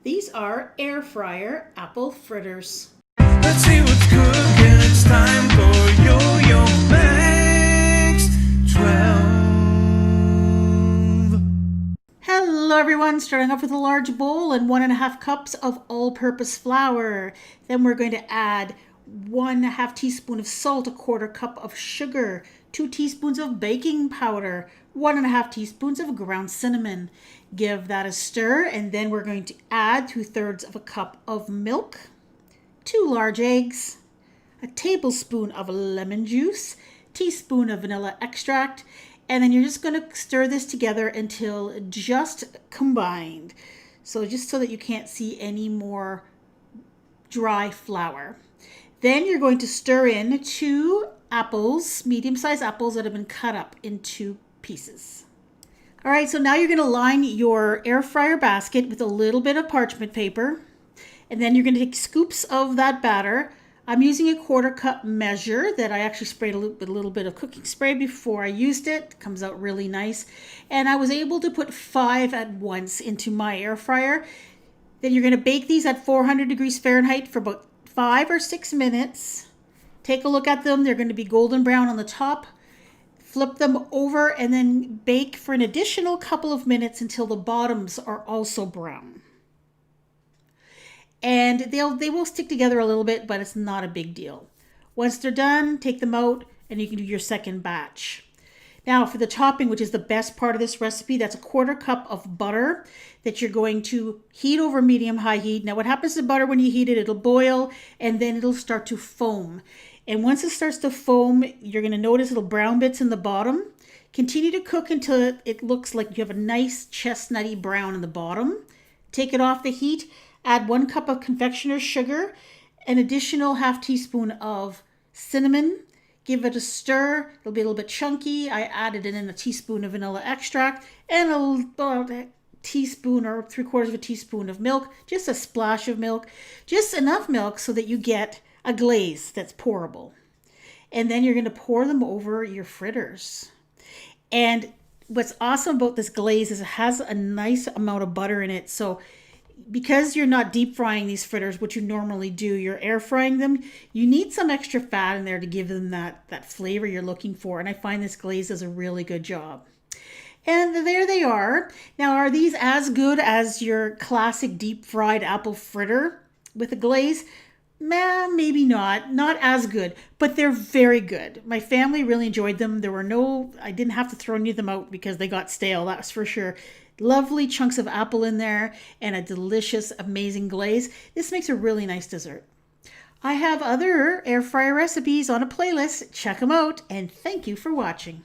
These are air fryer apple fritters. Let's see what's cooking. It's time for Yo-Yo Max 12. Hello everyone, starting off with a large bowl and 1.5 cups of all-purpose flour. Then we're going to add 1/2 teaspoon of salt, 1/4 cup of sugar, 2 teaspoons of baking powder, 1.5 teaspoons of ground cinnamon. Give that a stir, and then we're going to add 2/3 of a cup of milk, 2 large eggs, a tablespoon of lemon juice, teaspoon of vanilla extract, and then you're just going to stir this together until just combined. So just so that you can't see any more dry flour. Then you're going to stir in 2 apples, medium-sized apples that have been cut up into pieces. All right, so now you're going to line your air fryer basket with a little bit of parchment paper, and then you're going to take scoops of that batter. I'm using a 1/4 cup measure that I actually sprayed a little bit of cooking spray before I used it. It comes out really nice. And I was able to put 5 at once into my air fryer. Then you're going to bake these at 400 degrees Fahrenheit for about 5 or 6 minutes. Take a look at them. They're going to be golden brown on the top. Flip them over and then bake for an additional couple of minutes until the bottoms are also brown. And they will stick together a little bit, but it's not a big deal. Once they're done, take them out and you can do your second batch. Now for the topping, which is the best part of this recipe, that's a 1/4 cup of butter that you're going to heat over medium-high heat. Now what happens to butter when you heat it, it'll boil and then it'll start to foam. And once it starts to foam, you're going to notice little brown bits in the bottom. Continue to cook until it looks like you have a nice chestnutty brown in the bottom. Take it off the heat. Add 1 cup of confectioner's sugar, an additional 1/2 teaspoon of cinnamon. Give it a stir. It'll be a little bit chunky. I added in a teaspoon of vanilla extract and a teaspoon or 3/4 of a teaspoon of milk, just a splash of milk, just enough milk so that you get a glaze that's pourable. And then you're going to pour them over your fritters. And what's awesome about this glaze is it has a nice amount of butter in it. So because you're not deep frying these fritters, which you normally do, you're air frying them, you need some extra fat in there to give them that flavor you're looking for. And I find this glaze does a really good job. And there they are. Now, are these as good as your classic deep fried apple fritter with a glaze? Maybe not as good, but they're very good. My family really enjoyed them. I didn't have to throw any of them out because they got stale, that's for sure. Lovely chunks of apple in there and a delicious, amazing glaze. This makes a really nice dessert. I have other air fryer recipes on a playlist. Check them out, and thank you for watching.